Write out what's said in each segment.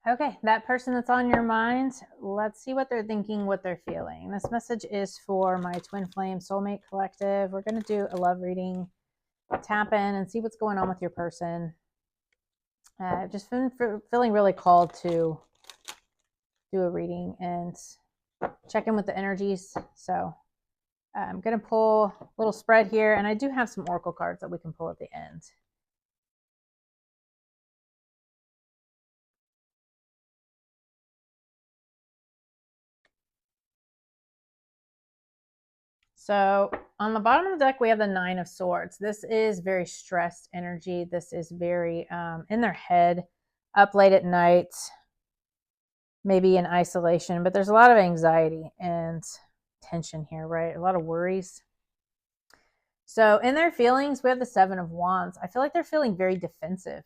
Okay, that person that's on your mind, let's see what they're thinking, what they're feeling. This message is for my Twin Flame Soulmate Collective. We're going to do a love reading, tap in and see what's going on with your person. Just feeling really called to do a reading and check in with the energies. So I'm going to pull a little spread here, and I do have some oracle cards that we can pull at the end. So on the bottom of the deck, we have the Nine of Swords. This is very stressed energy. This is very in their head, up late at night, maybe in isolation, but there's a lot of anxiety and tension here, right? A lot of worries. So in their feelings, we have the Seven of Wands. I feel like they're feeling very defensive,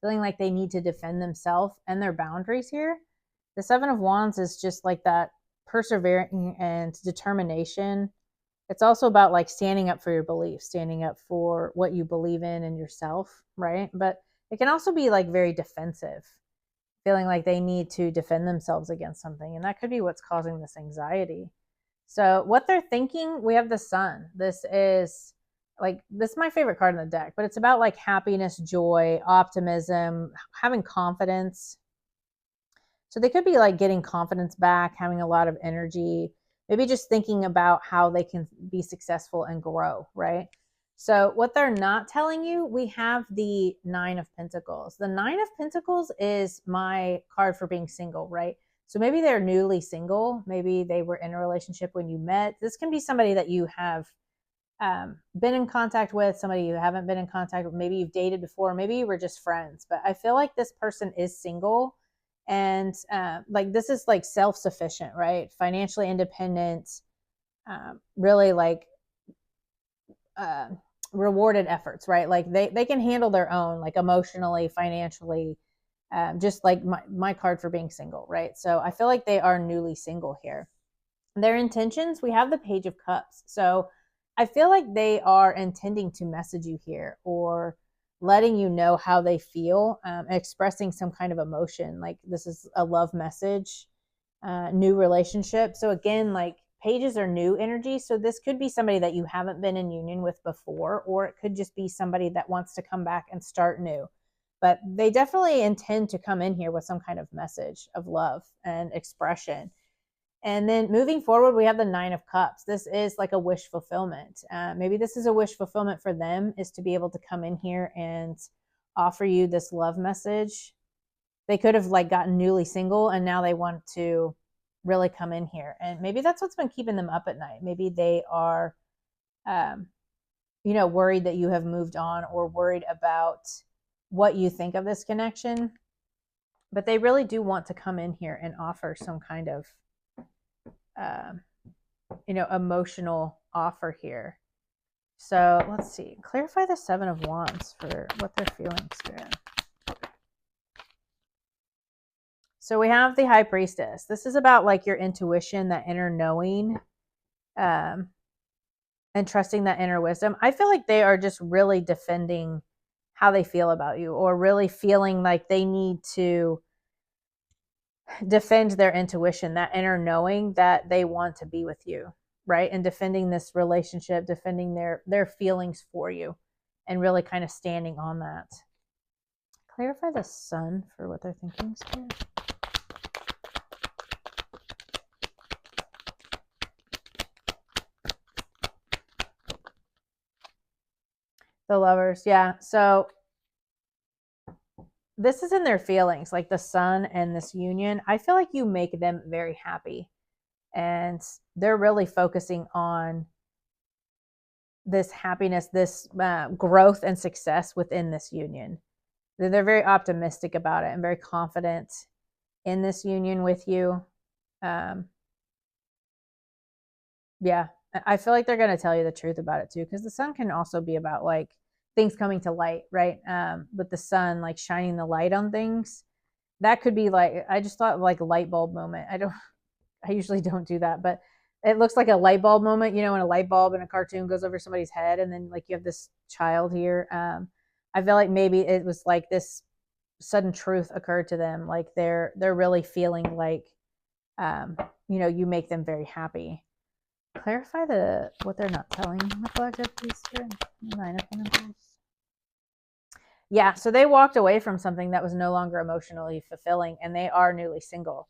feeling like they need to defend themselves and their boundaries here. The Seven of Wands is just like that persevering and determination. It's also about like standing up for your beliefs, standing up for what you believe in and yourself, right? But it can also be like very defensive, feeling like they need to defend themselves against something. And that could be what's causing this anxiety. So, what they're thinking, we have the Sun. This is my favorite card in the deck, but it's about like happiness, joy, optimism, having confidence. So, they could be like getting confidence back, having a lot of energy, maybe just thinking about how they can be successful and grow, right? So, what they're not telling you, we have the Nine of Pentacles. The Nine of Pentacles is my card for being single, right? So maybe they're newly single. Maybe they were in a relationship when you met. This can be somebody that you have been in contact with, somebody you haven't been in contact with. Maybe you've dated before. Maybe you were just friends. But I feel like this person is single, and like this is like self-sufficient, right? Financially independent, really like uh, rewarded efforts, right? Like they can handle their own, like emotionally, financially, just like my card for being single, right? So I feel like they are newly single here. Their intentions, we have the Page of Cups. So I feel like they are intending to message you here or letting you know how they feel, expressing some kind of emotion. Like this is a love message, new relationship. So again, like pages are new energy. So this could be somebody that you haven't been in union with before, or it could just be somebody that wants to come back and start new. But they definitely intend to come in here with some kind of message of love and expression. And then moving forward, we have the Nine of Cups. This is like a wish fulfillment. Maybe this is a wish fulfillment for them, is to be able to come in here and offer you this love message. They could have like gotten newly single and now they want to really come in here. And maybe that's what's been keeping them up at night. Maybe they are, um, worried that you have moved on or worried about what you think of this connection. But they really do want to come in here and offer some kind of uh, emotional offer here. So let's see. Clarify the Seven of Wands for what they're feeling, Spirit. So we have the High Priestess. This is about like your intuition, that inner knowing, um, and trusting that inner wisdom. I feel like they are just really defending how they feel about you, or really feeling like they need to defend their intuition, that inner knowing that they want to be with you, right? And defending this relationship, defending their feelings for you, and really kind of standing on that. Clarify the Sun for what they're thinking, Spirit. The Lovers, yeah. So this is in their feelings, like the Sun and this union. I feel like you make them very happy, and they're really focusing on this happiness, this growth and success within this union. They're very optimistic about it and very confident in this union with you. Um, yeah, I feel like they're going to tell you the truth about it too, because the Sun can also be about like things coming to light, right? With the Sun, like shining the light on things. That could be like, I just thought like a light bulb moment. I usually don't do that, but it looks like a light bulb moment, when a light bulb in a cartoon goes over somebody's head, and then like you have this child here. I feel like maybe it was like this sudden truth occurred to them. Like they're really feeling like, you make them very happy. Clarify what they're not telling the collective, please. Here, 9 of Pentacles. Yeah, so they walked away from something that was no longer emotionally fulfilling, and they are newly single.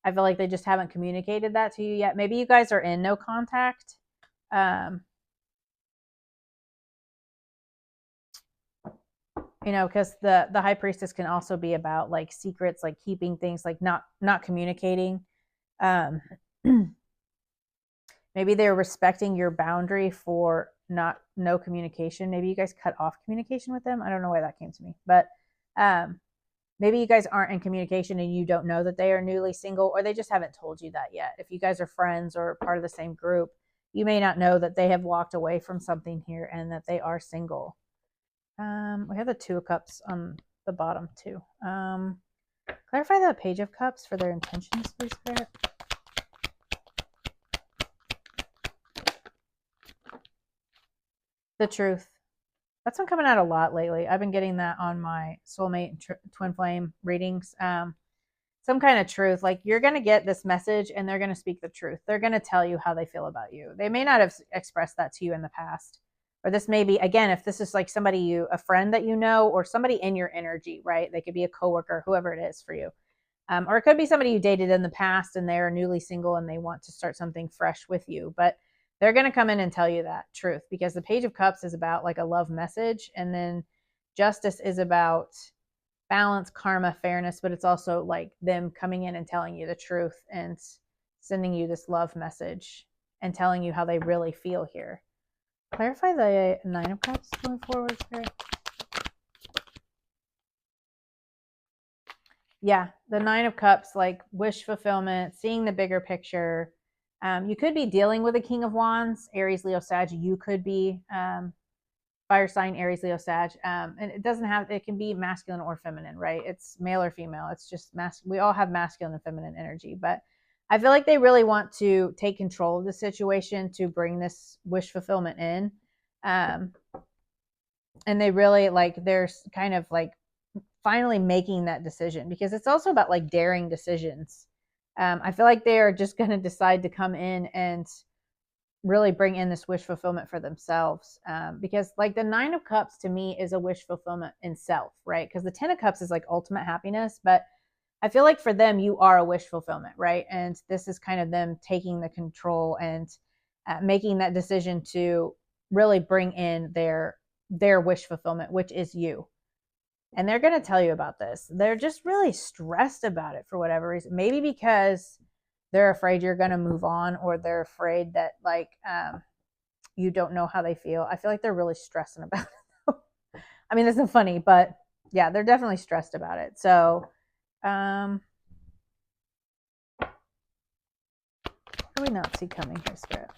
I feel like they just haven't communicated that to you yet. Maybe you guys are in no contact. Because the High Priestess can also be about like secrets, like keeping things, like not communicating. Maybe they're respecting your boundary for no communication. Maybe you guys cut off communication with them. I don't know why that came to me, but maybe you guys aren't in communication and you don't know that they are newly single, or they just haven't told you that yet. If you guys are friends or part of the same group, you may not know that they have walked away from something here and that they are single. We have the 2 of Cups on the bottom too. Clarify the Page of Cups for their intentions, please, Spirit. The Truth. That's been coming out a lot lately. I've been getting that on my Soulmate and Twin Flame readings. Some kind of truth. Like, you're going to get this message and they're going to speak the truth. They're going to tell you how they feel about you. They may not have expressed that to you in the past. Or this may be, again, if this is like somebody a friend that you know, or somebody in your energy, right? They could be a coworker, whoever it is for you. Or it could be somebody you dated in the past and they're newly single and they want to start something fresh with you. But they're going to come in and tell you that truth, because the Page of Cups is about like a love message. And then Justice is about balance, karma, fairness, but it's also like them coming in and telling you the truth and sending you this love message and telling you how they really feel here. Clarify the 9 of Cups going forward, Spirit. Yeah, the 9 of Cups, like wish fulfillment, seeing the bigger picture. You could be dealing with a King of Wands, Aries, Leo, Sag. You could be fire sign, Aries, Leo, Sag. And it can be masculine or feminine, right? It's male or female. It's just we all have masculine and feminine energy. But I feel like they really want to take control of the situation to bring this wish fulfillment in. And they really they're kind of like finally making that decision, because it's also about like daring decisions. I feel like they are just going to decide to come in and really bring in this wish fulfillment for themselves. Because like the 9 of Cups to me is a wish fulfillment in self, right? Because the 10 of Cups is like ultimate happiness, but I feel like for them, you are a wish fulfillment, right? And this is kind of them taking the control and making that decision to really bring in their wish fulfillment, which is you. And they're going to tell you about this. They're just really stressed about it for whatever reason. Maybe because they're afraid you're going to move on, or they're afraid that you don't know how they feel. I feel like they're really stressing about it. I mean, this isn't funny, but yeah, they're definitely stressed about it. So, what do we not see coming here, Spirit?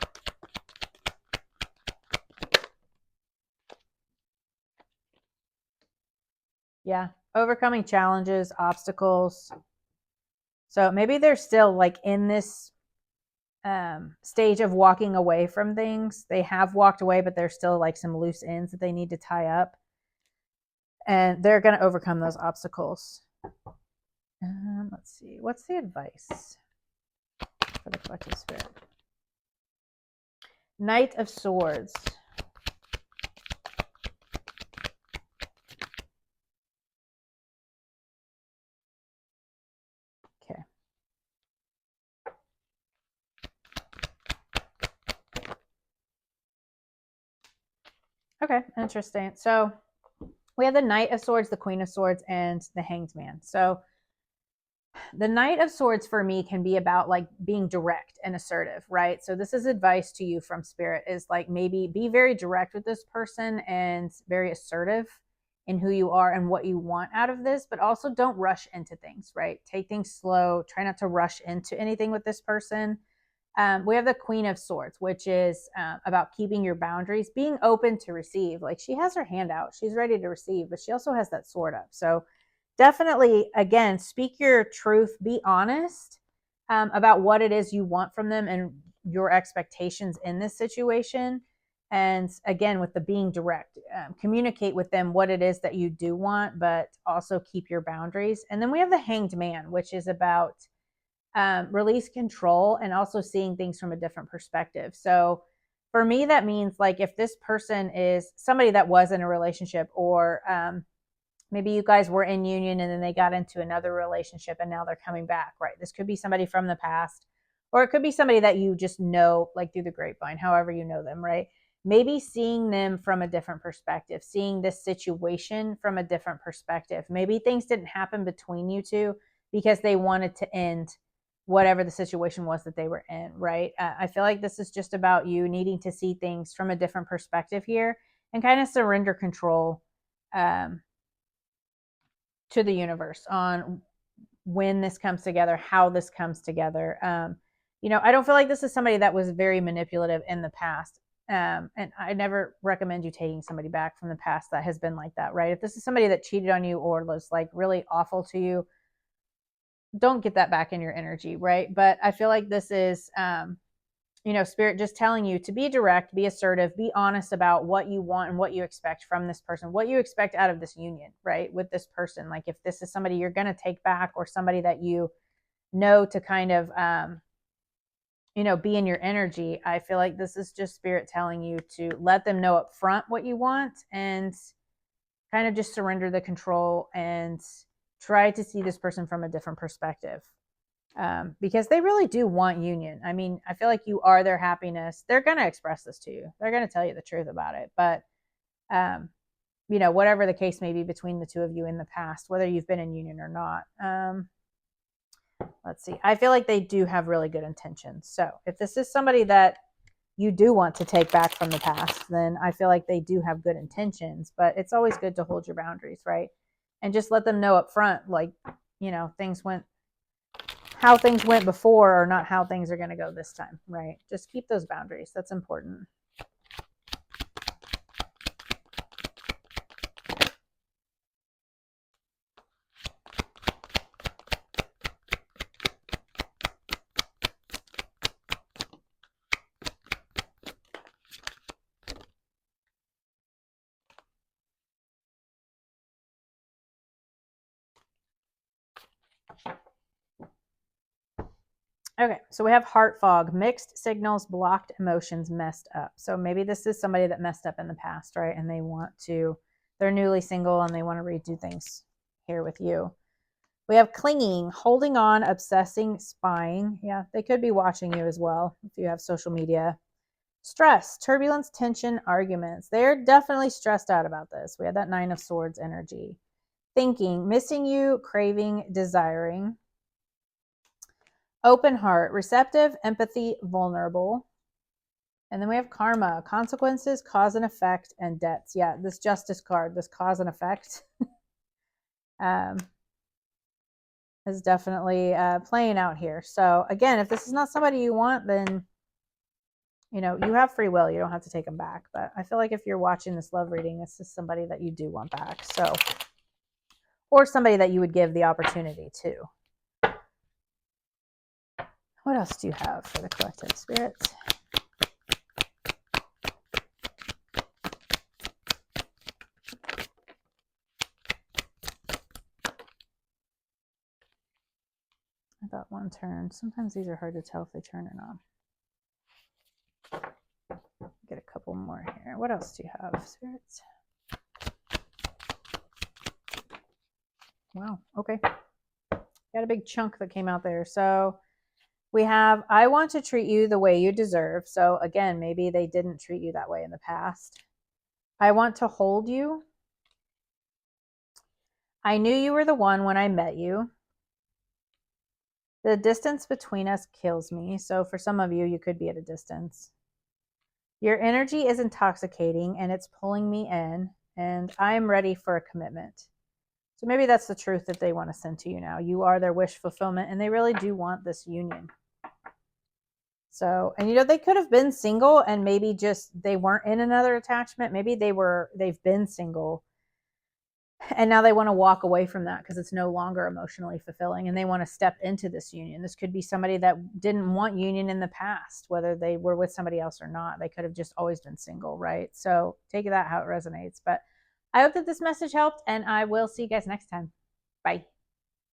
Yeah, overcoming challenges, obstacles. So maybe they're still like in this stage of walking away from things. They have walked away, but there's still like some loose ends that they need to tie up. And they're going to overcome those obstacles. Let's see. What's the advice for the collective spirit? Knight of Swords. Okay. Okay, interesting. So we have the Knight of Swords, the Queen of Swords, and the Hanged Man. So the Knight of Swords for me can be about like being direct and assertive, right? So this is advice to you from Spirit, is like maybe be very direct with this person and very assertive in who you are and what you want out of this, but also don't rush into things, right? Take things slow. Try not to rush into anything with this person. We have the Queen of Swords, which is about keeping your boundaries, being open to receive. Like, she has her hand out, she's ready to receive, but she also has that sword up. So definitely, again, speak your truth, be honest about what it is you want from them and your expectations in this situation. And again, with the being direct, communicate with them what it is that you do want, but also keep your boundaries. And then we have the Hanged Man, which is about release control and also seeing things from a different perspective. So for me, that means like if this person is somebody that was in a relationship, or maybe you guys were in union and then they got into another relationship and now they're coming back, right? This could be somebody from the past, or it could be somebody that you just know, like through the grapevine, however you know them, right? Maybe seeing them from a different perspective, seeing this situation from a different perspective. Maybe things didn't happen between you two because they wanted to end whatever the situation was that they were in, right? I feel like this is just about you needing to see things from a different perspective here and kind of surrender control to the universe on when this comes together, how this comes together. I don't feel like this is somebody that was very manipulative in the past. And I never recommend you taking somebody back from the past that has been like that, right? If this is somebody that cheated on you or was like really awful to you, don't get that back in your energy, right? But I feel like this is, Spirit just telling you to be direct, be assertive, be honest about what you want and what you expect from this person, what you expect out of this union, right? With this person. Like if this is somebody you're going to take back or somebody that you know to kind of, be in your energy, I feel like this is just Spirit telling you to let them know up front what you want and kind of just surrender the control and try to see this person from a different perspective. Because they really do want union. I mean, I feel like you are their happiness. They're going to express this to you. They're going to tell you the truth about it. But, whatever the case may be between the two of you in the past, whether you've been in union or not, let's see. I feel like they do have really good intentions. So if this is somebody that you do want to take back from the past, then I feel like they do have good intentions. But it's always good to hold your boundaries, right? And just let them know up front, like, how things went before or not how things are going to go this time, right? Just keep those boundaries. That's important. Okay, so we have heart fog, mixed signals, blocked emotions, messed up. So maybe this is somebody that messed up in the past, right? And they're newly single and they want to redo things here with you. We have clinging, holding on, obsessing, spying. Yeah, they could be watching you as well if you have social media. Stress, turbulence, tension, arguments. They're definitely stressed out about this. We had that 9 of Swords energy. Thinking, missing you, craving, desiring. Open heart, receptive, empathy, vulnerable. And then we have karma, consequences, cause and effect, and debts. Yeah, this justice card, this cause and effect, is definitely playing out here. So again, if this is not somebody you want, then, you have free will. You don't have to take them back. But I feel like if you're watching this love reading, this is somebody that you do want back. So, or somebody that you would give the opportunity to. What else do you have for the collective, Spirit? I thought one turned. Sometimes these are hard to tell if they turn or not. Get a couple more here. What else do you have, Spirits? Wow, okay. Got a big chunk that came out there. So we have, I want to treat you the way you deserve. So again, maybe they didn't treat you that way in the past. I want to hold you. I knew you were the one when I met you. The distance between us kills me. So for some of you, you could be at a distance. Your energy is intoxicating and it's pulling me in, and I'm ready for a commitment. So maybe that's the truth that they want to send to you now. You are their wish fulfillment and they really do want this union. So, and they could have been single and maybe just they weren't in another attachment. Maybe they've been single And now they want to walk away from that because it's no longer emotionally fulfilling, and they want to step into this union. This could be somebody that didn't want union in the past, whether they were with somebody else or not. They could have just always been single, right? So take that how it resonates. But I hope that this message helped, and I will see you guys next time. Bye.